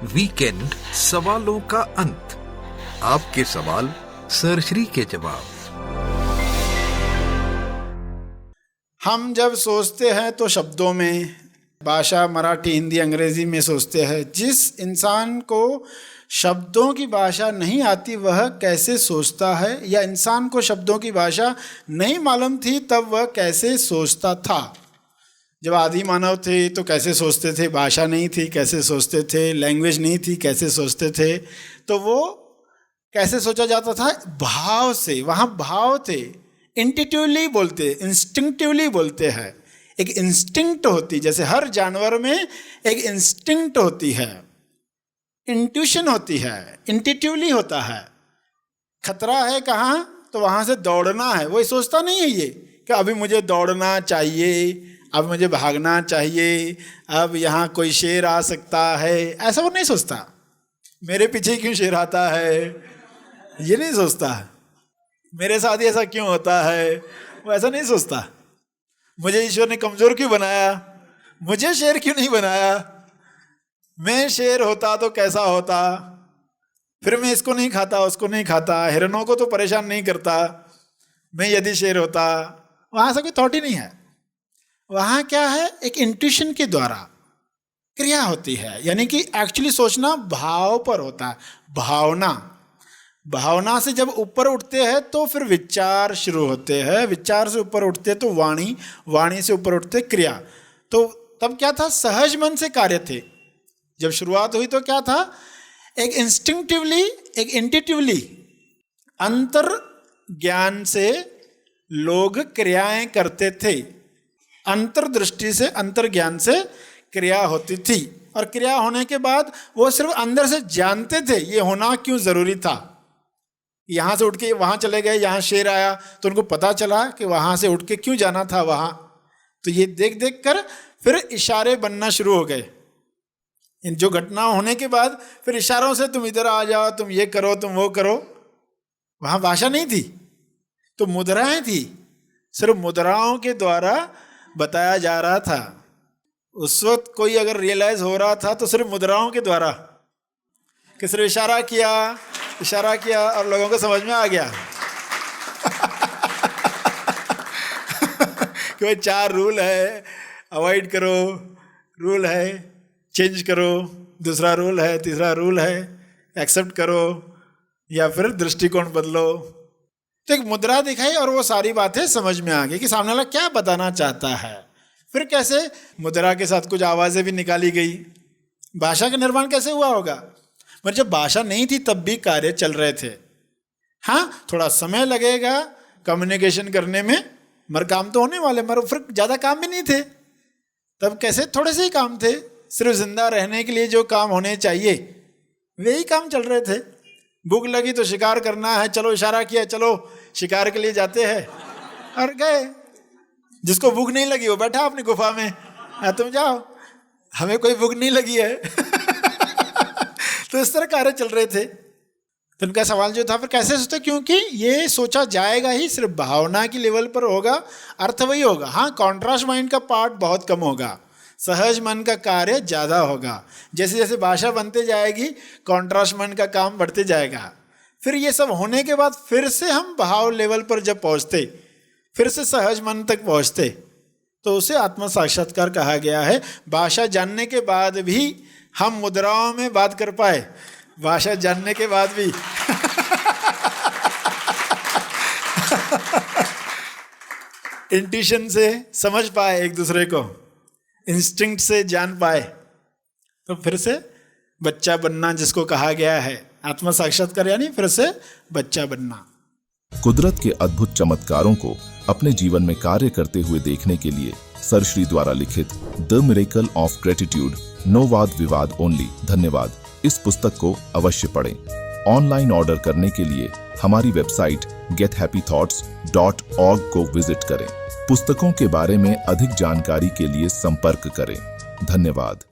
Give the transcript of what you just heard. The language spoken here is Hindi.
वीकेंड सवालों का अंत। आपके सवाल सर श्री के जवाब। हम जब सोचते हैं तो शब्दों में, भाषा मराठी हिंदी अंग्रेजी में सोचते हैं। जिस इंसान को शब्दों की भाषा नहीं आती वह कैसे सोचता है, या इंसान को शब्दों की भाषा नहीं मालूम थी तब वह कैसे सोचता था। जब आदि मानव थे तो कैसे सोचते थे, भाषा नहीं थी कैसे सोचते थे, लैंग्वेज नहीं थी कैसे सोचते थे। तो वो कैसे सोचा जाता था? भाव से। वहाँ भाव थे। इंट्यूटिवली बोलते, इंस्टिंक्टिवली बोलते हैं। एक इंस्टिंक्ट होती, जैसे हर जानवर में एक इंस्टिंक्ट होती है, इंट्यूशन होती है, इंट्यूटिवली होता है। खतरा है कहाँ, तो वहाँ से दौड़ना है। वो सोचता नहीं है ये कि अभी मुझे दौड़ना चाहिए, अब मुझे भागना चाहिए, अब यहाँ कोई शेर आ सकता है, ऐसा वो नहीं सोचता। मेरे पीछे क्यों शेर आता है, ये नहीं सोचता। मेरे साथ ही ऐसा क्यों होता है, वो ऐसा नहीं सोचता। मुझे ईश्वर ने कमज़ोर क्यों बनाया, मुझे शेर क्यों नहीं बनाया, मैं शेर होता तो कैसा होता, फिर मैं इसको नहीं खाता उसको नहीं खाता, हिरणों को तो परेशान नहीं करता, मैं यदि शेर होता। वहाँ ऐसा कोई थॉट ही नहीं है। वहाँ क्या है, एक इंट्यूशन के द्वारा क्रिया होती है। यानी कि एक्चुअली सोचना भाव पर होता है। भावना से जब ऊपर उठते हैं तो फिर विचार शुरू होते हैं, विचार से ऊपर उठते तो वाणी से ऊपर उठते क्रिया। तो तब क्या था, सहज मन से कार्य थे। जब शुरुआत हुई तो क्या था, एक इंस्टिंक्टिवली, एक इंट्यूटिवली, अंतर ज्ञान से लोग क्रियाएं करते थे। अंतर्दृष्टि से, अंतर ज्ञान से क्रिया होती थी। और क्रिया होने के बाद वो सिर्फ अंदर से जानते थे ये होना क्यों जरूरी था। यहाँ से उठ के वहाँ चले गए, यहाँ शेर आया तो उनको पता चला कि वहाँ से उठ के क्यों जाना था वहाँ। तो ये देख देख कर फिर इशारे बनना शुरू हो गए। इन जो घटना होने के बाद फिर इशारों से तुम इधर आ जाओ, तुम ये करो, तुम वो करो। वहाँ भाषा नहीं थी तो मुद्राएं थी। सिर्फ मुद्राओं के द्वारा बताया जा रहा था। उस वक्त कोई अगर रियलाइज हो रहा था तो सिर्फ मुद्राओं के द्वारा, कि सिर्फ इशारा किया और लोगों को समझ में आ गया कि भाई 4 रूल है, अवॉइड करो, रूल है चेंज करो, दूसरा रूल है, तीसरा रूल है एक्सेप्ट करो, या फिर दृष्टिकोण बदलो। तो एक मुद्रा दिखाई और वो सारी बातें समझ में आ गई कि सामने वाला क्या बताना चाहता है। फिर कैसे मुद्रा के साथ कुछ आवाज़ें भी निकाली गई। भाषा का निर्माण कैसे हुआ होगा, मगर जब भाषा नहीं थी तब भी कार्य चल रहे थे। हाँ, थोड़ा समय लगेगा कम्युनिकेशन करने में, मगर काम तो होने वाले, मगर फिर ज़्यादा काम भी नहीं थे। तब कैसे थोड़े से ही काम थे, सिर्फ जिंदा रहने के लिए जो काम होने चाहिए वही काम चल रहे थे। भूख लगी तो शिकार करना है, चलो इशारा किया, चलो शिकार के लिए जाते हैं और गए। जिसको भूख नहीं लगी वो बैठा अपनी गुफा में, तुम जाओ, हमें कोई भूख नहीं लगी है तो इस तरह कार्य चल रहे थे। तो उनका सवाल जो था फिर कैसे सोचते, क्योंकि ये सोचा जाएगा ही सिर्फ भावना की लेवल पर होगा, अर्थ वही होगा। हाँ, कॉन्ट्रास्ट माइंड का पार्ट बहुत कम होगा, सहज मन का कार्य ज़्यादा होगा। जैसे जैसे भाषा बनते जाएगी कॉन्ट्रास्ट मन का काम बढ़ते जाएगा। फिर ये सब होने के बाद फिर से हम भाव लेवल पर जब पहुँचते, फिर से सहज मन तक पहुँचते, तो उसे आत्म साक्षात्कार कहा गया है। भाषा जानने के बाद भी हम मुद्राओं में बात कर पाए, भाषा जानने के बाद भी इंट्यूशन से समझ पाए एक दूसरे को, इंस्टिंक्ट से जान पाए, तो फिर से बच्चा बनना जिसको कहा गया है, आत्म साक्षात्कार यानी फिर से बच्चा बनना। कुदरत के अद्भुत चमत्कारों को अपने जीवन में कार्य करते हुए देखने के लिए सर श्री द्वारा लिखित the miracle of gratitude, no वाद विवाद ओनली, धन्यवाद, इस पुस्तक को अवश्य पढ़ें। ऑनलाइन ऑर्डर करने के लिए हमारी वेबसाइट gethappythoughts.org को विजिट करें। पुस्तकों के बारे में अधिक जानकारी के लिए संपर्क करें। धन्यवाद।